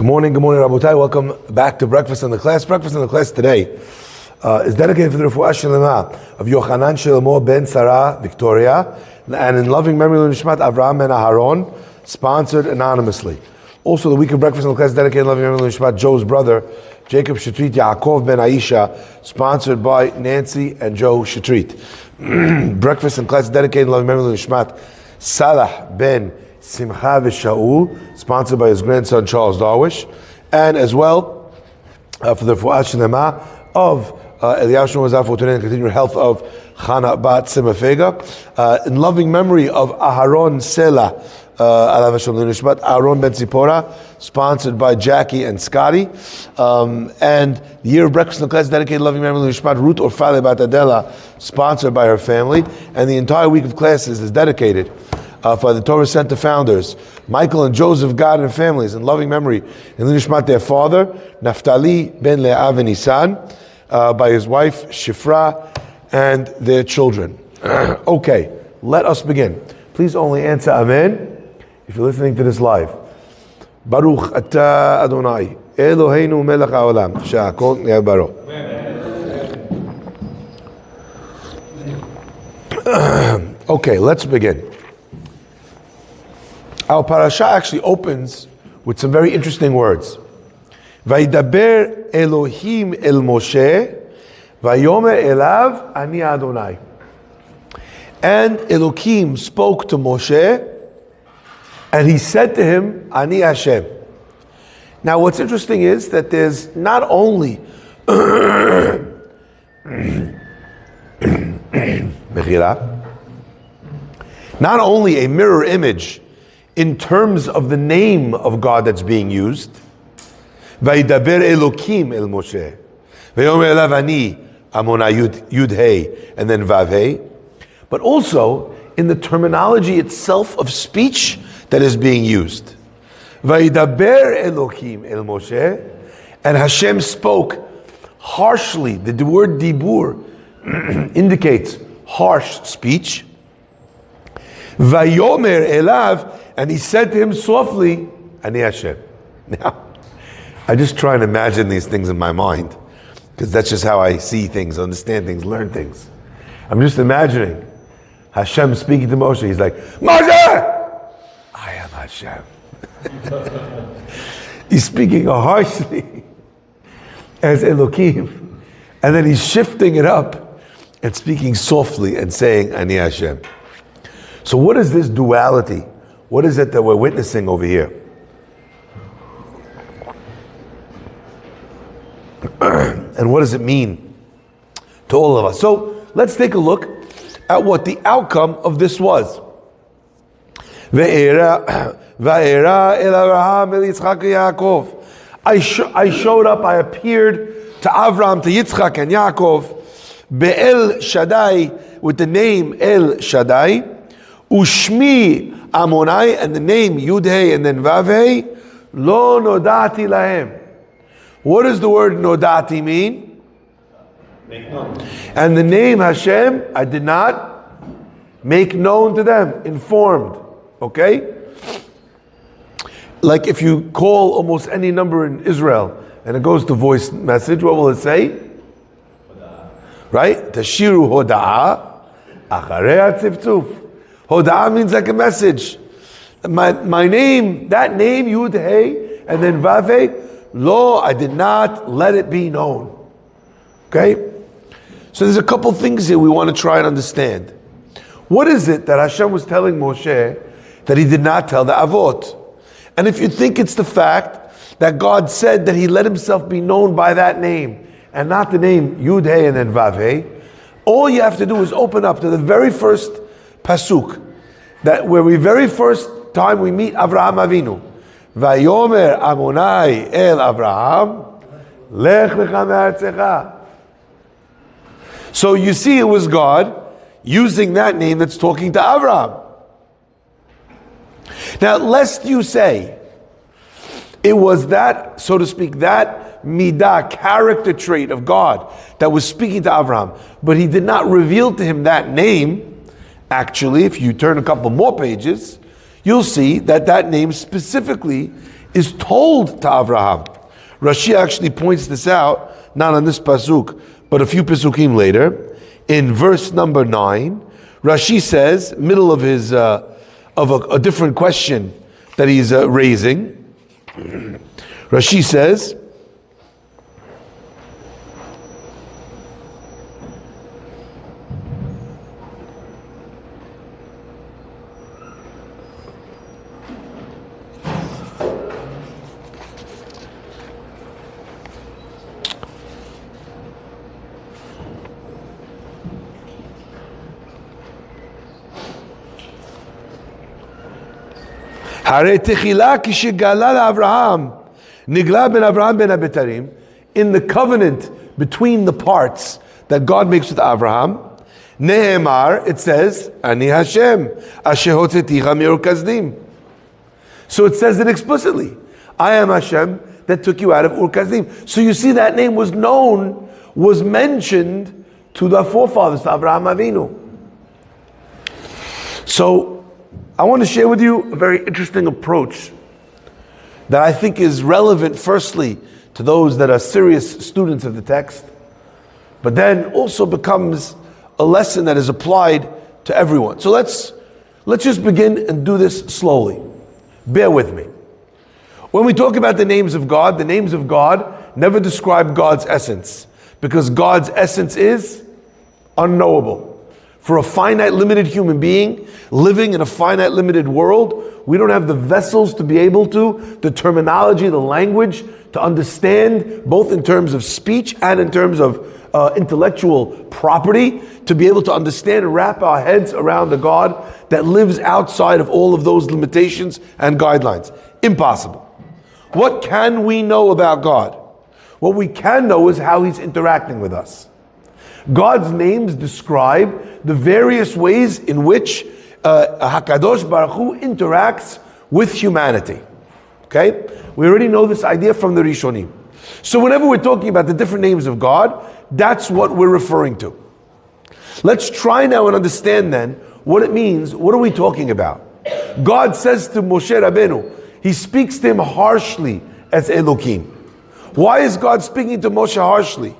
Good morning, Rabotai. Welcome back to Breakfast in the Class. Breakfast in the Class today is dedicated for the Refuah Shlema of Yochanan Shlomo ben Sarah Victoria, and in loving memory of Nishmat Avraham ben Aharon, sponsored anonymously. Also, the week of Breakfast in the Class dedicated in loving memory of Nishmat Joe's brother, Jacob Shetrit Yaakov ben Aisha, sponsored by Nancy and Joe Shetrit. Breakfast in Class dedicated in loving memory of Nishmat Salah ben Simcha v'Shaul, sponsored by his grandson Charles Darwish, and as well for the Refuah Shlema of Eliyahu Shlomo Zafo today and continued health of Chana Bat Simafega, in loving memory of Aharon Sela, Alav Hashem Nishmat Aaron Ben Tzipora, sponsored by Jackie and Scotty, and the year of Breakfast in the Class dedicated loving memory of Nishmat Ruth Orfale Bat Adela, sponsored by her family, and the entire week of classes is dedicated for the Torah Center founders, Michael and Joseph God and families, in loving memory, in Nishmat their father, Naftali ben Le'av and Nisan, by his wife Shifra, and their children. Okay, let us begin. Please only answer Amen if you're listening to this live. Baruch Ata Adonai Eloheinu Melech HaOlam Sha'akol Ne'abaro. Okay, let's begin. Our parasha actually opens with some very interesting words. Vayidaber Elohim el Moshe, Vayomer elav ani Adonai. And Elohim spoke to Moshe, and he said to him, Ani Hashem. Now what's interesting is that there's not only not only a mirror image in terms of the name of God that's being used, Vayidaber Elohim el Moshe, Vayomer elav ani Amona Yud Hey, and then Vav Hey, but also in the terminology itself of speech that is being used. Vayidaber Elohim el Moshe, and Hashem spoke harshly. The word dibur indicates harsh speech. Vayomer elav, and he said to him softly, Ani Hashem. Now, I just try and imagine these things in my mind, because that's just how I see things, understand things, learn things. I'm just imagining Hashem speaking to Moshe. He's like, Moshe! I am Hashem. He's speaking harshly as Elohim. And then he's shifting it up and speaking softly and saying, Ani Hashem. So what is this duality? What is it that we're witnessing over here? And what does it mean to all of us? So let's take a look at what the outcome of this was. Va'era el Avraham el Yitzchak Yaakov. I showed up, I appeared to Avram, to Yitzchak and Yaakov, Be'el Shaddai, with the name El Shaddai, Ushmi Amonai, and the name Yud-Hey and then Vav-Hey, Lo Nodati Lahem. What does the word Nodati mean? And the name Hashem, I did not make known to them, informed. Okay? Like if you call almost any number in Israel and it goes to voice message, what will it say? Right? Tashiru Hoda'ah Acharei Tziftzuf. Hoda'ah means like a message. My name, that name, Yud Hey, and then Vav Hey, Lo, I did not let it be known. Okay? So there's a couple things here we want to try and understand. What is it that Hashem was telling Moshe that he did not tell the Avot? And if you think it's the fact that God said that he let himself be known by that name and not the name Yud Hey and then Vav Hey, all you have to do is open up to the very first pasuk, that where we very first time we meet Avraham Avinu. Vayomer Amonai el Avraham, lech lecha me'artzecha. So you see it was God using that name that's talking to Avraham. Now, lest you say it was that, so to speak, that midah, character trait of God that was speaking to Avraham, but he did not reveal to him that name. Actually, if you turn a couple more pages, you'll see that that name specifically is told to Avraham. Rashi actually points this out, not on this pasuk, but a few pasukim later. In verse number 9, Rashi says, middle of his of a different question that he's raising. Rashi says, in the covenant between the parts that God makes with Abraham, Nehemar, it says, Ani Hashem, asher hotzeticha mi'ur kasdim. So it says it explicitly. I am Hashem that took you out of Ur Kasdim. So you see that name was known, was mentioned to the forefathers, to Abraham Avinu. So I want to share with you a very interesting approach that I think is relevant, firstly, to those that are serious students of the text, but then also becomes a lesson that is applied to everyone. So let's just begin and do this slowly. Bear with me. When we talk about the names of God never describe God's essence, because God's essence is unknowable. For a finite, limited human being living in a finite, limited world, we don't have the vessels to be able to, the terminology, the language, to understand, both in terms of speech and in terms of intellectual property, to be able to understand and wrap our heads around a God that lives outside of all of those limitations and guidelines. Impossible. What can we know about God? What we can know is how He's interacting with us. God's names describe the various ways in which HaKadosh Baruch Hu interacts with humanity. Okay? We already know this idea from the Rishonim. So whenever we're talking about the different names of God, that's what we're referring to. Let's try now and understand then what it means. What are we talking about? God says to Moshe Rabbeinu, He speaks to him harshly as Elohim. Why is God speaking to Moshe harshly?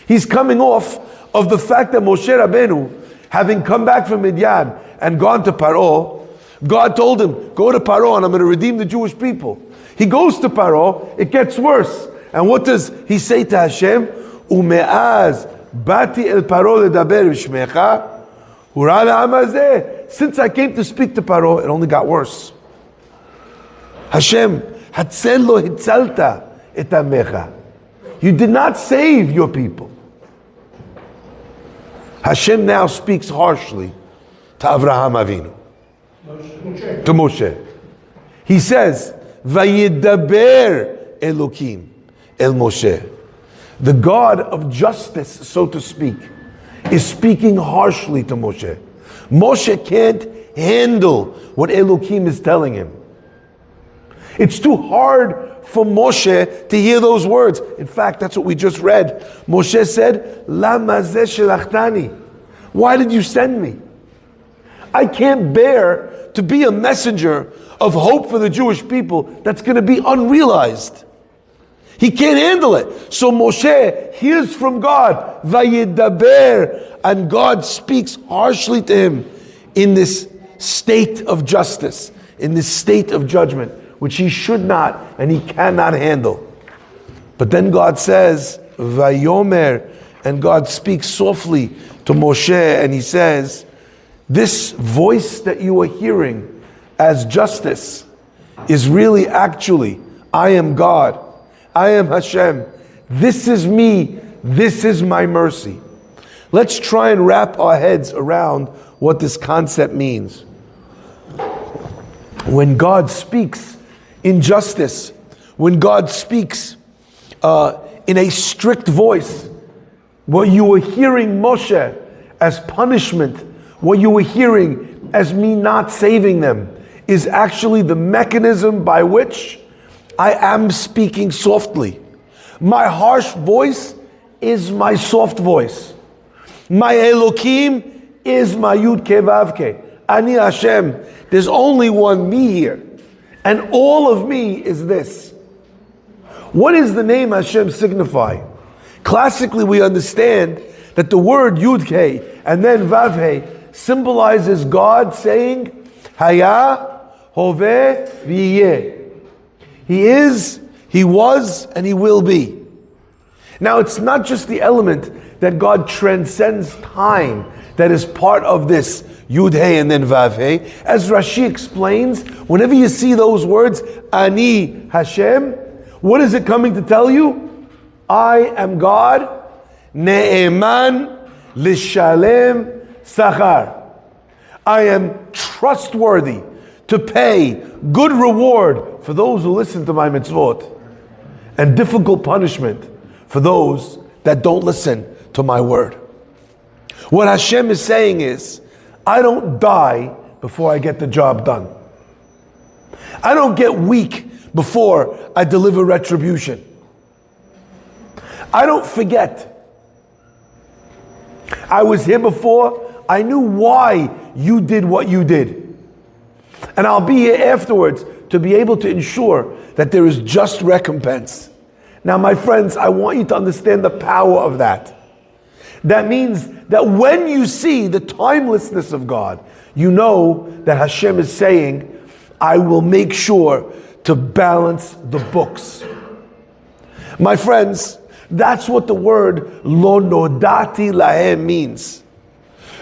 He's coming off of the fact that Moshe Rabbeinu, having come back from Midian and gone to Paro, God told him, go to Paro and I'm going to redeem the Jewish people. He goes to Paro, it gets worse. And what does he say to Hashem? Ume'az bati el Paro ledaber b'shmecha hura le'am hazeh. Since I came to speak to Paro, it only got worse. Hashem, hatzel lo hitzalta et amecha. You did not save your people. Hashem now speaks harshly to Avraham Avinu, to Moshe. He says, Vayidaber Elohim el Moshe. The God of justice, so to speak, is speaking harshly to Moshe. Moshe can't handle what Elohim is telling him. It's too hard for Moshe to hear those words. In fact, that's what we just read. Moshe said, Lama zeh shelachtani. Why did you send me? I can't bear to be a messenger of hope for the Jewish people that's going to be unrealized. He can't handle it. So Moshe hears from God, Vayidaber, and God speaks harshly to him in this state of justice, in this state of judgment, which he should not and he cannot handle. But then God says, Vayomer, and God speaks softly to Moshe and he says, this voice that you are hearing as justice is really actually, I am God, I am Hashem, this is me, this is my mercy. Let's try and wrap our heads around what this concept means. When God speaks in justice, when God speaks in a strict voice, what you were hearing Moshe as punishment, what you were hearing as me not saving them, is actually the mechanism by which I am speaking softly. My harsh voice is my soft voice. My Elohim is my Yud Ke Vav Ke. Ani Hashem. There's only one me here. And all of me is this. What does the name Hashem signify? Classically, we understand that the word Yud-Kei and then Vav-Hei symbolizes God saying, Haya, Hoveh, V'yeh. He is, He was, and He will be. Now, it's not just the element that God transcends time that is part of this Yud-Hei and then Vav-Hei. As Rashi explains, whenever you see those words, Ani Hashem, what is it coming to tell you? I am God, Ne'eman Lishalem Sachar. I am trustworthy to pay good reward for those who listen to my mitzvot, and difficult punishment for those that don't listen to my word. What Hashem is saying is, I don't die before I get the job done. I don't get weak before I deliver retribution. I don't forget. I was here before. I knew why you did what you did. And I'll be here afterwards to be able to ensure that there is just recompense. Now, my friends, I want you to understand the power of that. That means that when you see the timelessness of God, you know that Hashem is saying, I will make sure to balance the books. My friends, that's what the word lo nodati lahem means.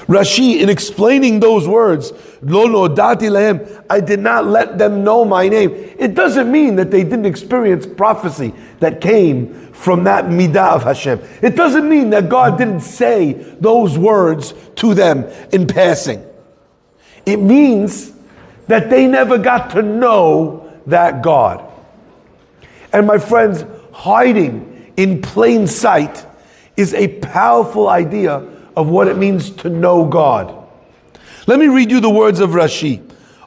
Rashi, in explaining those words, lo nodati lahem, I did not let them know my name. It doesn't mean that they didn't experience prophecy that came from that midah of Hashem. It doesn't mean that God didn't say those words to them in passing. It means that they never got to know that God. And my friends, hiding in plain sight is a powerful idea of what it means to know God. Let me read you the words of Rashi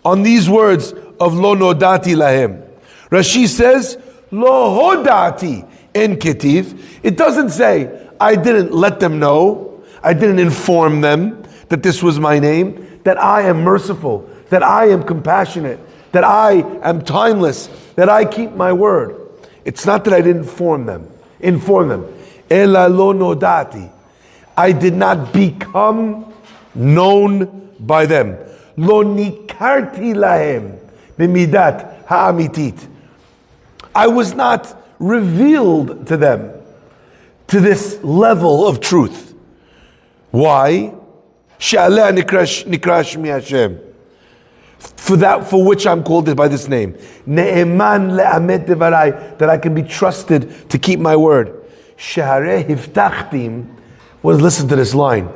on these words of lo nodati lahem. Rashi says, lo hodati en ketiv. It doesn't say, I didn't let them know, I didn't inform them that this was my name, that I am merciful, that I am compassionate, that I am timeless, that I keep my word. It's not that I didn't inform them. Ela lo nodati. I did not become known by them. Lo nikarti lahem b'midat ha'amitit. I was not revealed to them to this level of truth. Why? She'aleh nikrash mi Hashem. For which I'm called by this name. Ne'eman le'amet devarai, that I can be trusted to keep my word. Shehareh hiftachtim. Well, listen to this line.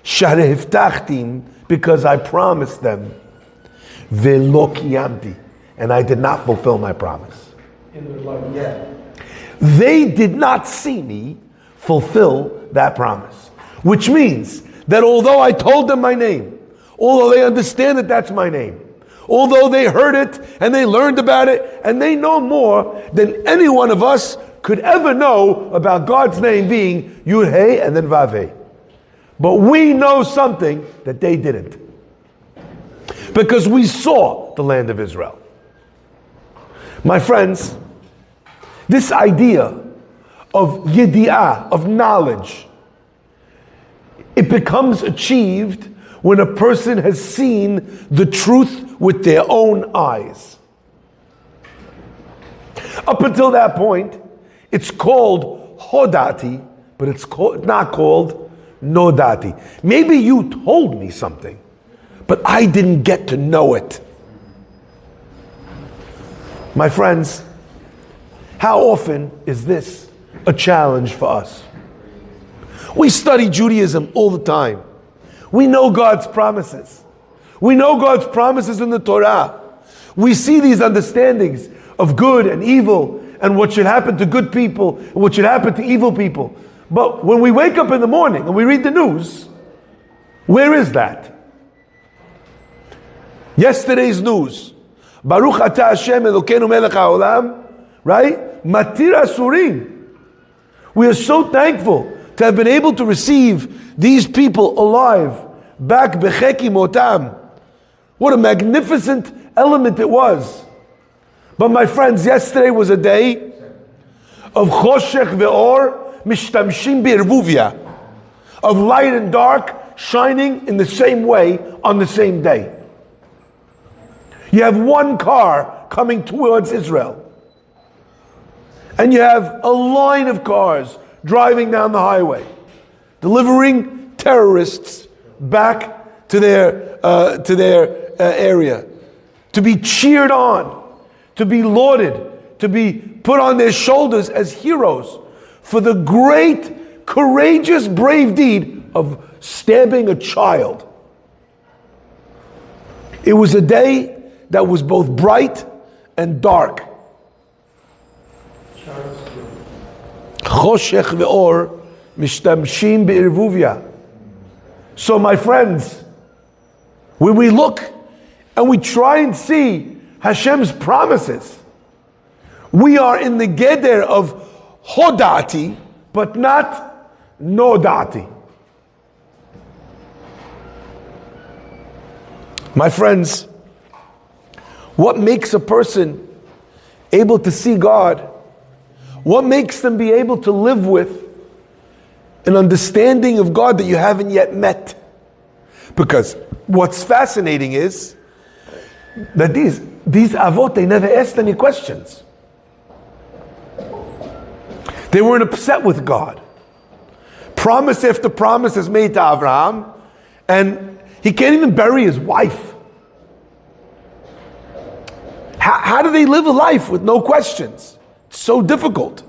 Shehareh hiftachtim, because I promised them. Ve'lo kiyamti, and I did not fulfill my promise. In their life, yeah. They did not see me fulfill that promise. Which means that although I told them my name, although they understand that that's my name, although they heard it and they learned about it and they know more than any one of us could ever know about God's name being Yud-Hei and then Vav-Hei. But we know something that they didn't. Because we saw the land of Israel. My friends, this idea of yedi'ah, of knowledge, it becomes achieved when a person has seen the truth with their own eyes. Up until that point, it's called hodati, but it's not called nodati. Maybe you told me something, but I didn't get to know it. My friends, how often is this a challenge for us? We study Judaism all the time. We know God's promises. We know God's promises in the Torah. We see these understandings of good and evil and what should happen to good people and what should happen to evil people. But when we wake up in the morning and we read the news, where is that? Yesterday's news. Baruch atah Hashem Elokeinu melech haolam, right? Matir asurim. We are so thankful to have been able to receive these people alive, back becheki motam. What a magnificent element it was. But my friends, yesterday was a day of choshech ve'or mishtamshim be'ervuvia, of light and dark shining in the same way on the same day. You have one car coming towards Israel, and you have a line of cars driving down the highway, delivering terrorists back to their area, to be cheered on, to be lauded, to be put on their shoulders as heroes for the great, courageous, brave deed of stabbing a child. It was a day that was both bright and dark. Choshech ve'or mishtamshim be'irvuvia. So my friends, when we look and we try and see Hashem's promises, we are in the geder of hodati, but not nodati. My friends, what makes a person able to see God? What makes them be able to live with an understanding of God that you haven't yet met? Because what's fascinating is that these avot, they never asked any questions. They weren't upset with God. Promise after promise is made to Abraham, and he can't even bury his wife. How do they live a life with no questions? It's so difficult.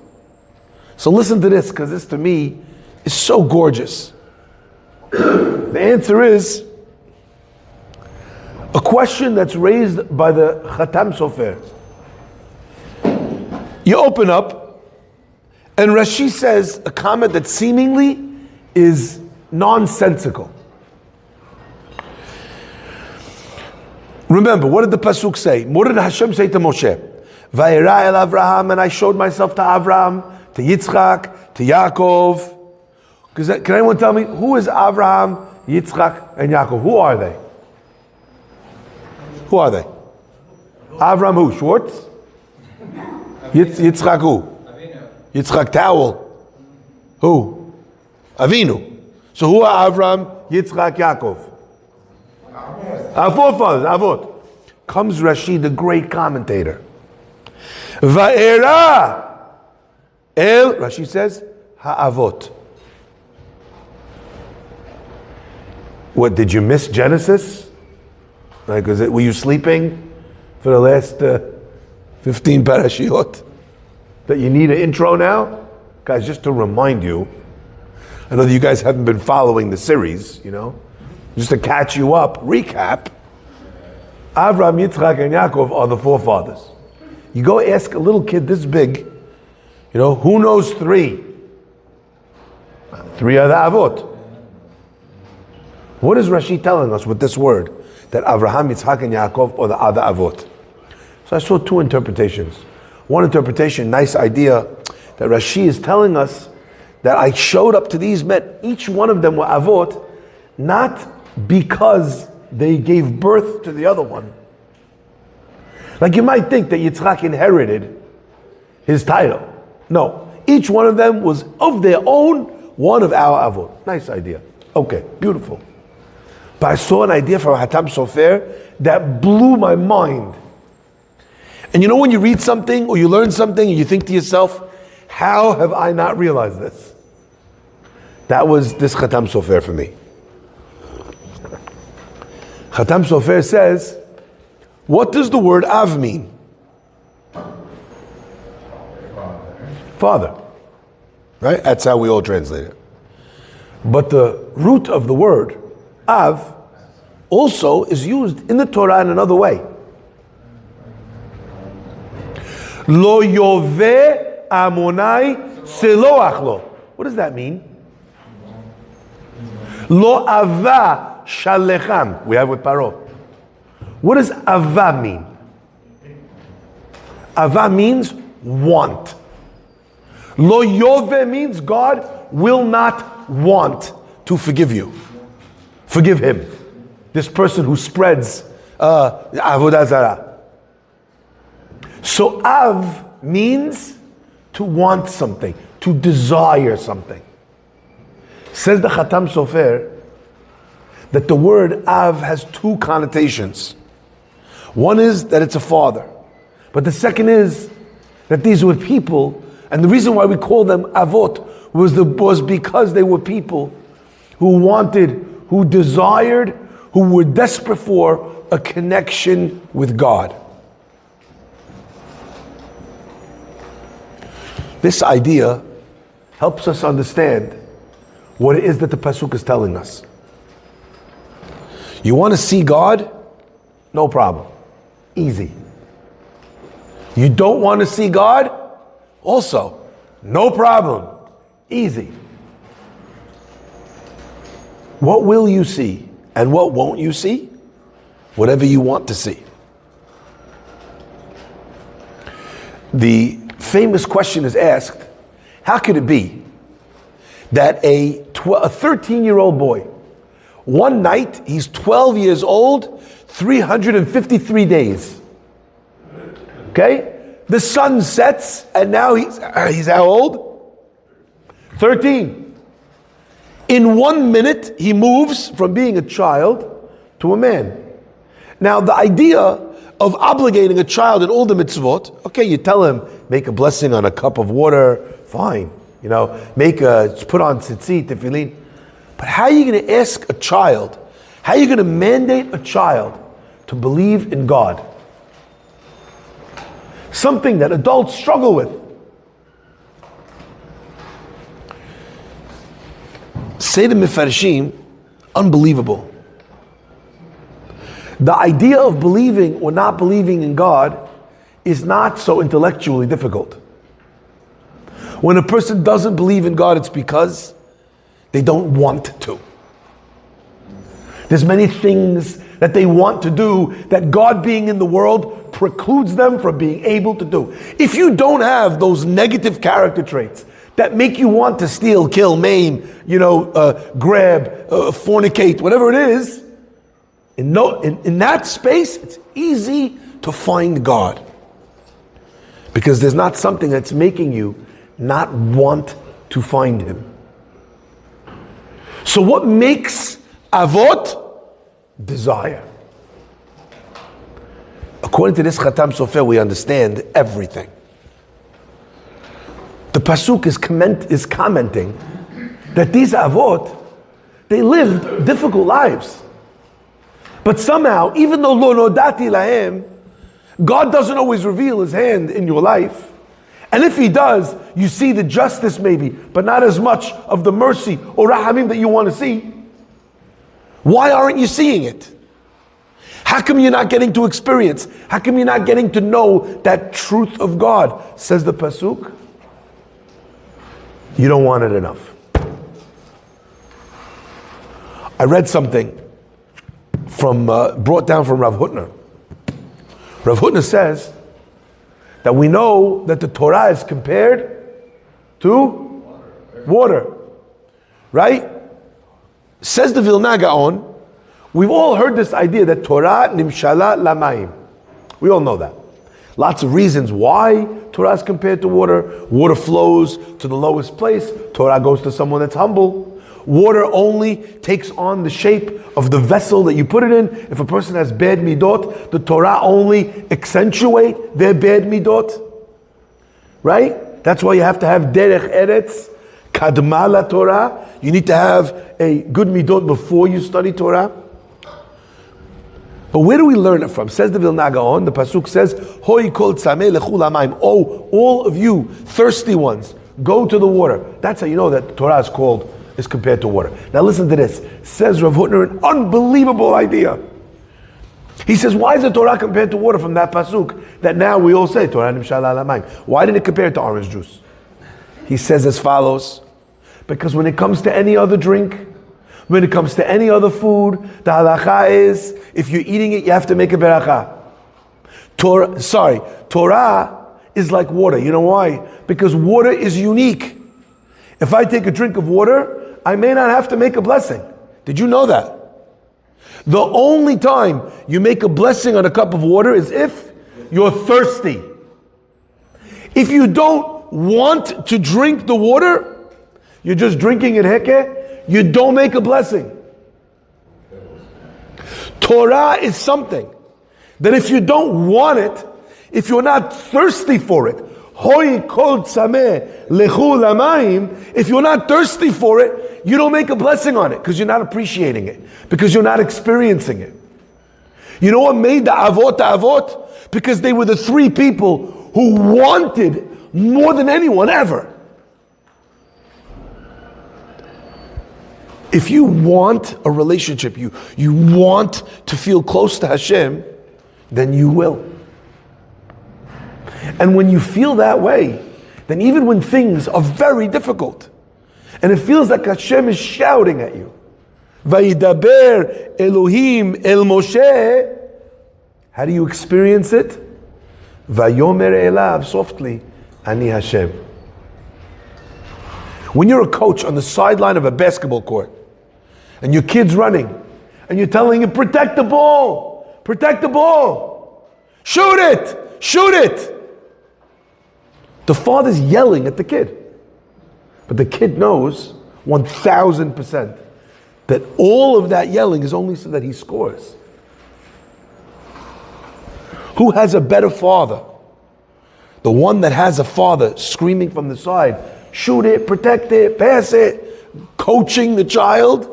So listen to this, because this to me is so gorgeous. The answer is a question that's raised by the Khatam Sofer. You open up, and Rashi says a comment that seemingly is nonsensical. Remember, what did the Pasuk say? What did Hashem say to Moshe? Va'era el Avraham, and I showed myself to Avraham, to Yitzchak, to Yaakov. Can anyone tell me, who is Avraham, Yitzchak, and Yaakov? Who are they? Who are they? Avraham who? Schwartz? Yitzchak who? Yitzchak Towel. Who? Avinu. So who are Avraham, Yitzchak, Yaakov? Our forefathers, Avot. Comes Rashi, the great commentator. Va'era el, Rashi says, ha'avot. What, did you miss Genesis? Like, were you sleeping for the last 15 parashiot? That you need an intro now? Guys, just to remind you, I know that you guys haven't been following the series, you know, just to catch you up, recap. Avraham, Yitzchak, and Yaakov are the forefathers. You go ask a little kid this big, you know, who knows three? Three are the Avot. What is Rashi telling us with this word? That Avraham, Yitzchak, and Yaakov are the other Avot. So I saw two interpretations. One interpretation, nice idea, that Rashi is telling us that I showed up to these men, each one of them were Avot, not because they gave birth to the other one. Like you might think that Yitzchak inherited his title. No, each one of them was of their own, one of our Avot. Nice idea. Okay, beautiful. But I saw an idea from Hatam Sofer that blew my mind. And you know when you read something or you learn something and you think to yourself, how have I not realized this? That was this Hatam Sofer for me. Hatam Sofer says, what does the word Av mean? Father. Right? That's how we all translate it. But the root of the word, Av, also is used in the Torah in another way. Lo yoveh amonai seloach lo. What does that mean? Lo ava shalecham. We have with Paro. What does ava mean? Ava means want. Lo yoveh means God will not want to forgive you. Forgive him. This person who spreads avodah zarah. So av means to want something, to desire something. Says the Khatam Sofer that the word av has two connotations. One is that it's a father, but the second is that these were people, and the reason why we call them avot was because they were people who wanted, who desired, who were desperate for a connection with God. This idea helps us understand what it is that the Pasuk is telling us. You want to see God? No problem. Easy. You don't want to see God? Also, no problem. Easy. What will you see and what won't you see? Whatever you want to see. The famous question is asked, how could it be that a 13-year-old boy, one night, he's 12 years old, 353 days. Okay? The sun sets, and now he's how old? 13. In 1 minute, he moves from being a child to a man. Now, the idea of obligating a child in all the mitzvot, okay, you tell him, make a blessing on a cup of water, fine. You know, put on tzitzit, tefillin. But how are you going to ask a child, how are you going to mandate a child to believe in God? Something that adults struggle with. Say the Mefarshim, unbelievable. The idea of believing or not believing in God is not so intellectually difficult. When a person doesn't believe in God, it's because they don't want to. There's many things that they want to do that God being in the world precludes them from being able to do. If you don't have those negative character traits that make you want to steal, kill, maim, grab, fornicate, whatever it is, in that space, it's easy to find God. Because there's not something that's making you not want to find Him. So what makes avot? Desire. According to this Khatam Sofer, we understand everything. The Pasuk is commenting that these avot, they lived difficult lives. But somehow, even though lo nodati lahem, God doesn't always reveal His hand in your life. And if He does, you see the justice maybe, but not as much of the mercy or rahamim that you want to see. Why aren't you seeing it? How come you're not getting to experience? How come you're not getting to know that truth of God? Says the Pasuk. You don't want it enough. I read something brought down from Rav Hutner. Rav Hutner says that we know that the Torah is compared to water. Right? Says the Vilna Gaon, we've all heard this idea that Torah nimshala lamayim. We all know that. Lots of reasons why Torah is compared to water. Water flows to the lowest place. Torah goes to someone that's humble. Water only takes on the shape of the vessel that you put it in. If a person has bad midot, the Torah only accentuate their bad midot. Right? That's why you have to have derech eretz, kadma la Torah. You need to have a good midot before you study Torah. But where do we learn it from? Says the Vilna Gaon, the Pasuk says, Hoi kol tzameh lechu lamayim. Oh, all of you thirsty ones, go to the water. That's how you know that Torah is compared to water. Now listen to this. Says Rav Hutner, an unbelievable idea. He says, why is the Torah compared to water from that Pasuk that now we all say, Torah nimshala lamayim? Why didn't it compare it to orange juice? He says as follows, because when it comes to any other drink, when it comes to any other food, the halacha is, if you're eating it, you have to make a beracha. Torah is like water. You know why? Because water is unique. If I take a drink of water, I may not have to make a blessing. Did you know that? The only time you make a blessing on a cup of water is if you're thirsty. If you don't want to drink the water, you're just drinking it heke, you don't make a blessing. Torah is something that if you don't want it, if you're not thirsty for it, Hoi kol tzameh lechu lamayim, if you're not thirsty for it, you don't make a blessing on it because you're not appreciating it, because you're not experiencing it. You know what made the avot? Because they were the three people who wanted more than anyone ever. If you want a relationship, you want to feel close to Hashem, then you will. And when you feel that way, then even when things are very difficult, and it feels like Hashem is shouting at you, Vayidaber Elohim el Moshe, how do you experience it? Vayomer elav, softly, Ani Hashem. When you're a coach on the sideline of a basketball court, and your kid's running, and you're telling him, protect the ball, shoot it. The father's yelling at the kid. But the kid knows 1,000% that all of that yelling is only so that he scores. Who has a better father? The one that has a father screaming from the side, shoot it, protect it, pass it, coaching the child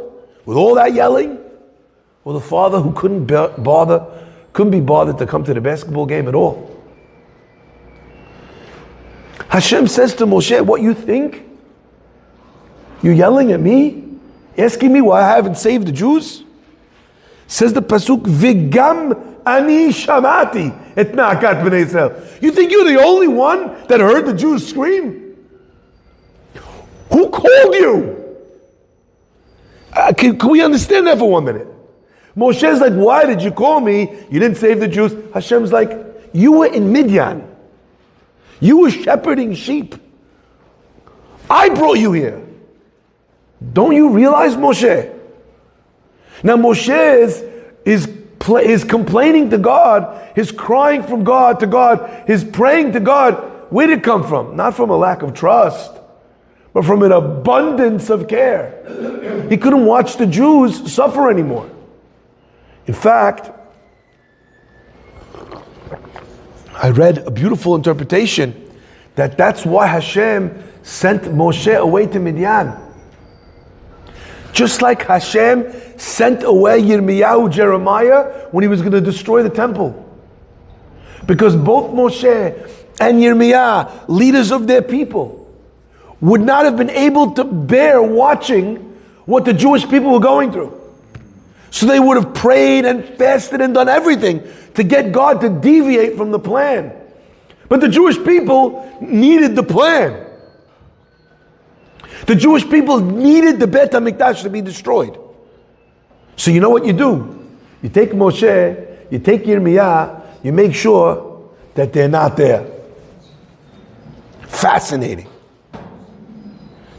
with all that yelling? Or the father who couldn't be bothered to come to the basketball game at all? Hashem says to Moshe, what you think? You're yelling at me? Asking me why I haven't saved the Jews? Says the pasuk, Vigam ani shamati et na'akat b'nei Yisrael. You think you're the only one that heard the Jews scream? Who called you? Can we understand that for 1 minute? Moshe's like, why did you call me? You didn't save the Jews. Hashem's like, you were in Midian. You were shepherding sheep. I brought you here. Don't you realize, Moshe? Now Moshe is complaining to God, he's crying from God to God, he's praying to God. Where did it come from? Not from a lack of trust, but from an abundance of care. He couldn't watch the Jews suffer anymore. In fact, I read a beautiful interpretation that's why Hashem sent Moshe away to Midian. Just like Hashem sent away Yirmiyahu, Jeremiah, when he was going to destroy the temple. Because both Moshe and Yirmiyahu, leaders of their people, would not have been able to bear watching what the Jewish people were going through. So they would have prayed and fasted and done everything to get God to deviate from the plan. But the Jewish people needed the plan. The Jewish people needed the Beit HaMikdash to be destroyed. So you know what you do? You take Moshe, you take Yirmiyah, you make sure that they're not there. Fascinating.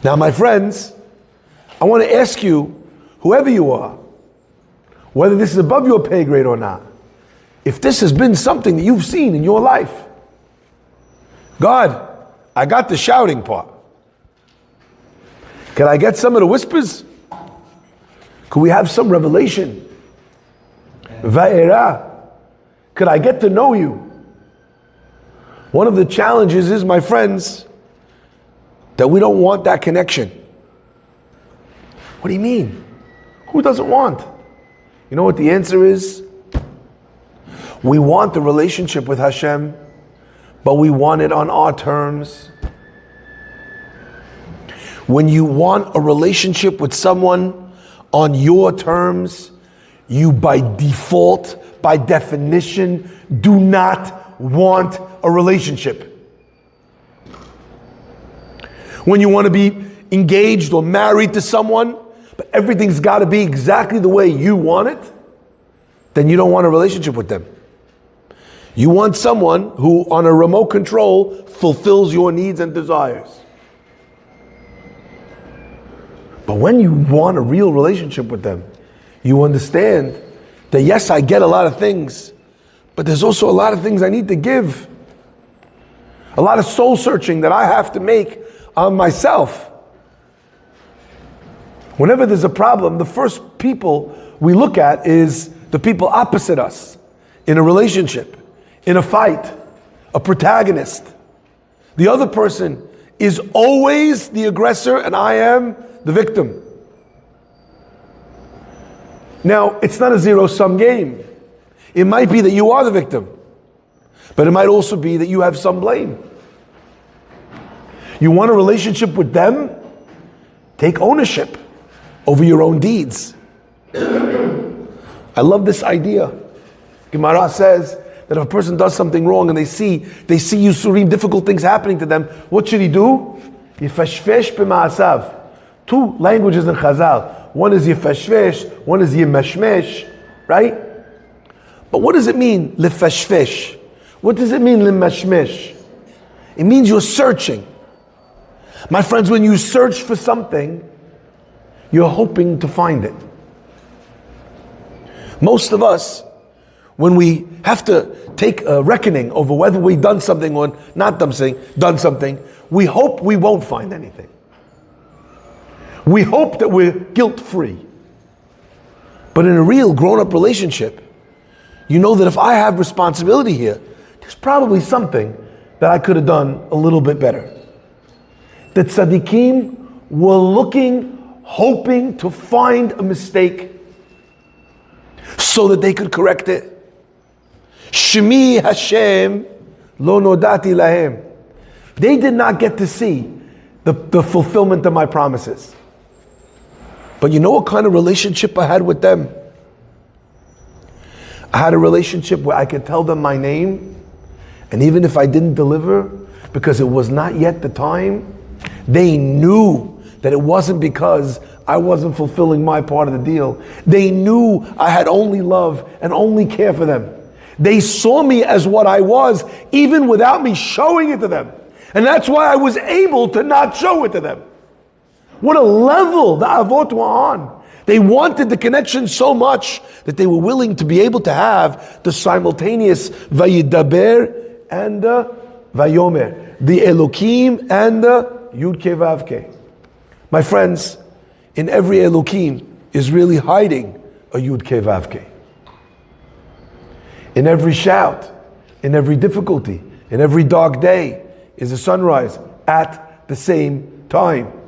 Now my friends, I want to ask you, whoever you are, whether this is above your pay grade or not, if this has been something that you've seen in your life, God, I got the shouting part. Can I get some of the whispers? Could we have some revelation? Va'era. Could I get to know you? One of the challenges is, my friends, that we don't want that connection. What do you mean? Who doesn't want? You know what the answer is? We want the relationship with Hashem, but we want it on our terms. When you want a relationship with someone on your terms, you by default, by definition, do not want a relationship. When you want to be engaged or married to someone, but everything's got to be exactly the way you want it, then you don't want a relationship with them. You want someone who, on a remote control, fulfills your needs and desires. But when you want a real relationship with them, you understand that yes, I get a lot of things, but there's also a lot of things I need to give. a lot of soul searching that I have to make on myself. Whenever there's a problem, the first people we look at is the people opposite us in a relationship, in a fight, a protagonist. The other person is always the aggressor and I am the victim. Now, it's not a zero-sum game. It might be that you are the victim, but it might also be that you have some blame. You want a relationship with them? Take ownership over your own deeds. I love this idea. Gemara says that if a person does something wrong and they see Yisurim, difficult things happening to them, what should he do? Yifashvesh b'ma'asav. Two languages in Chazal. One is yifashvesh, one is yimashmesh, right? But what does it mean, lifashvesh? What does it mean, limashmesh? It means you're searching. My friends, when you search for something, you're hoping to find it. Most of us, when we have to take a reckoning over whether we've done something or not done something, we hope we won't find anything. We hope that we're guilt-free. But in a real grown-up relationship, you know that if I have responsibility here, there's probably something that I could have done a little bit better. The tzaddikim were looking, hoping to find a mistake so that they could correct it. Shemi Hashem lo nodati lahem. They did not get to see the fulfillment of my promises. But you know what kind of relationship I had with them? I had a relationship where I could tell them my name, and even if I didn't deliver, because it was not yet the time, they knew that it wasn't because I wasn't fulfilling my part of the deal. They knew I had only love and only care for them. They saw me as what I was, even without me showing it to them. And that's why I was able to not show it to them. What a level the Avot were on. They wanted the connection so much that they were willing to be able to have the simultaneous Vayidaber and the Vayomer, the Elohim and the Yud Ke Vav Ke. My friends, in every Elohim is really hiding a Yud Ke Vav Ke. In every shout, in every difficulty, in every dark day is a sunrise at the same time.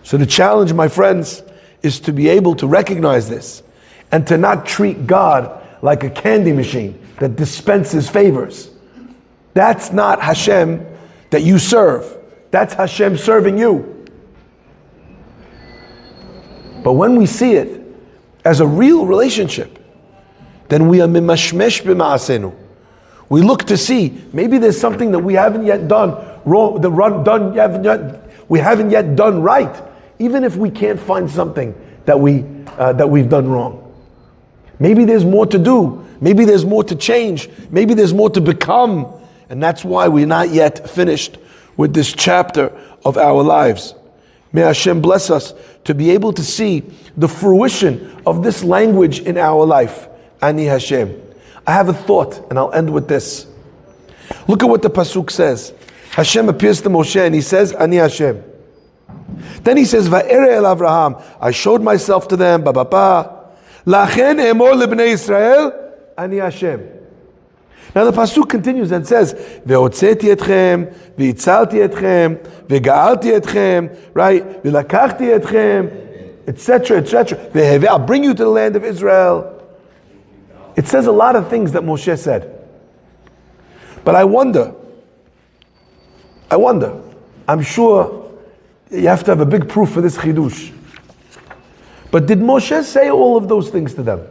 So the challenge, my friends, is to be able to recognize this and to not treat God like a candy machine that dispenses favors. That's not Hashem that you serve. That's Hashem serving you. But when we see it as a real relationship, then we are mimashmesh b'ma'asenu. We look to see, maybe there's something that we haven't yet done wrong, we haven't yet done right, even if we can't find something that we've done wrong. Maybe there's more to do. Maybe there's more to change. Maybe there's more to become. And that's why we're not yet finished with this chapter of our lives. May Hashem bless us to be able to see the fruition of this language in our life. Ani Hashem. I have a thought, and I'll end with this. Look at what the pasuk says. Hashem appears to Moshe and he says, Ani Hashem. Then he says, Va'era el Avraham. I showed myself to them, Lachen emor lebnei Israel, Ani Hashem. Now the pasuk continues and says, Ve'otzeti etchem, ve'itzalti etchem, ve'ga'alti etchem, right? Ve'lakachti etchem, etc., etc. I'll bring you to the land of Israel. It says a lot of things that Moshe said. But I wonder, I'm sure you have to have a big proof for this chidush. But did Moshe say all of those things to them?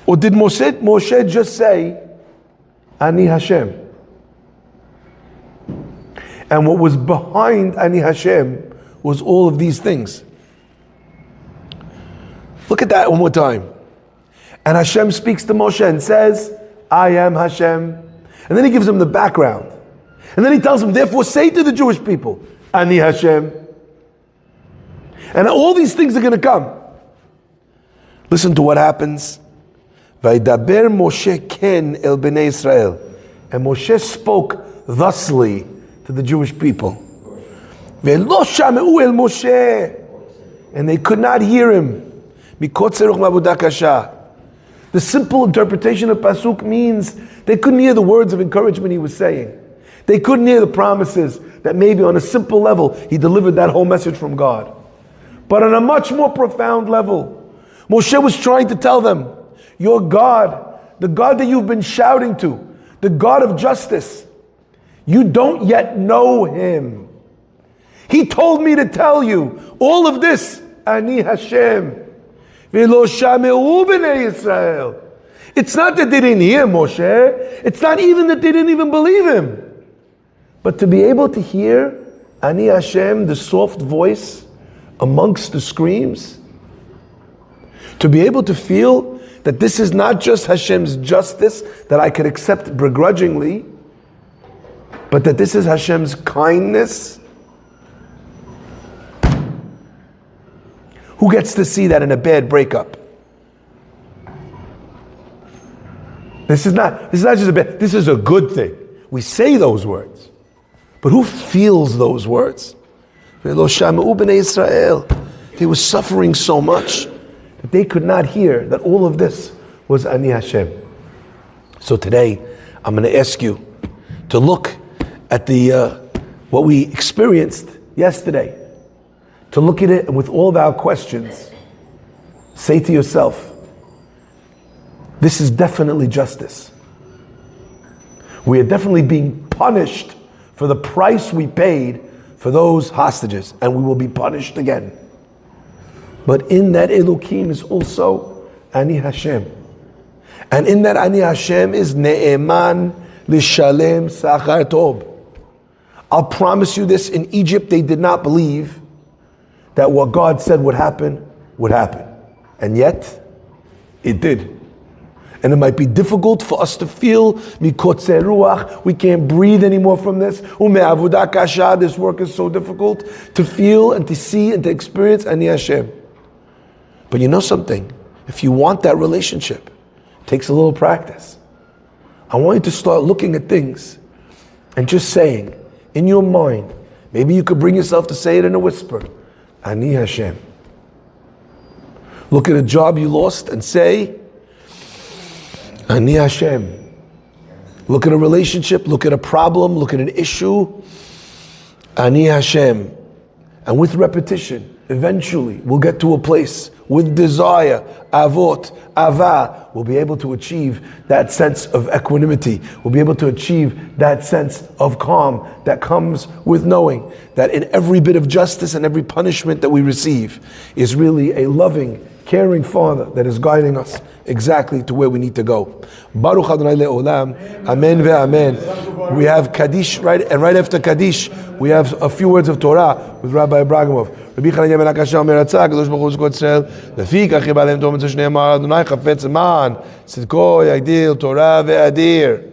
Or did Moshe just say, Ani Hashem? And what was behind Ani Hashem was all of these things. Look at that one more time. And Hashem speaks to Moshe and says, I am Hashem. And then he gives him the background. And then he tells him, therefore say to the Jewish people, Ani Hashem. And all these things are going to come. Listen to what happens. Vaydaber Moshe ken el bnei Israel. And Moshe spoke thusly to the Jewish people. Ve'lo shame'u el Moshe. And they could not hear him. Mikotze ruch ma'avodah kasha. The simple interpretation of Pasuk means they couldn't hear the words of encouragement he was saying. They couldn't hear the promises that maybe on a simple level he delivered that whole message from God. But on a much more profound level, Moshe was trying to tell them, your God, the God that you've been shouting to, the God of justice, you don't yet know him. He told me to tell you all of this, Ani Hashem. It's not that they didn't hear Moshe. It's not even that they didn't even believe him. But to be able to hear Ani Hashem, the soft voice amongst the screams, to be able to feel that this is not just Hashem's justice that I could accept begrudgingly, but that this is Hashem's kindness. Who gets to see that in a bad breakup? This is not just a bad, this is a good thing. We say those words. But who feels those words? They were suffering so much that they could not hear that all of this was Ani Hashem. So today, I'm going to ask you to look at what we experienced yesterday. To look at it and with all of our questions, say to yourself, this is definitely justice. We are definitely being punished for the price we paid for those hostages, and we will be punished again. But in that Elohim is also Ani Hashem. And in that Ani Hashem is Ne'eman Lishalem Sachar Tov. I'll promise you this, in Egypt they did not believe that what God said would happen. And yet, it did. And it might be difficult for us to feel, mikotze ruach, we can't breathe anymore from this. Ume'avodah kasha, this work is so difficult to feel and to see and to experience Ani Hashem. But you know something? If you want that relationship, it takes a little practice. I want you to start looking at things and just saying, in your mind, maybe you could bring yourself to say it in a whisper, Ani Hashem. Look at a job you lost and say, Ani Hashem. Look at a relationship, look at a problem, look at an issue, Ani Hashem. And with repetition, eventually we'll get to a place with desire, avot, ava, we'll be able to achieve that sense of equanimity. We'll be able to achieve that sense of calm that comes with knowing that in every bit of justice and every punishment that we receive is really a loving, caring Father that is guiding us exactly to where we need to go. Baruch Adonai Le'olam, Amen ve'amen. We have Kaddish, and right after Kaddish, we have a few words of Torah with Rabbi Abrahamov. Rabbi Chananya ben Akasha Omer Hatzah, Kadosh Baruch Hu Zkot Israel, Lefika Chi Ba'alem Tov Mitzvah Shneimar, Adonai Chafetz Man, Tzidko Yagdil Torah ve'adir.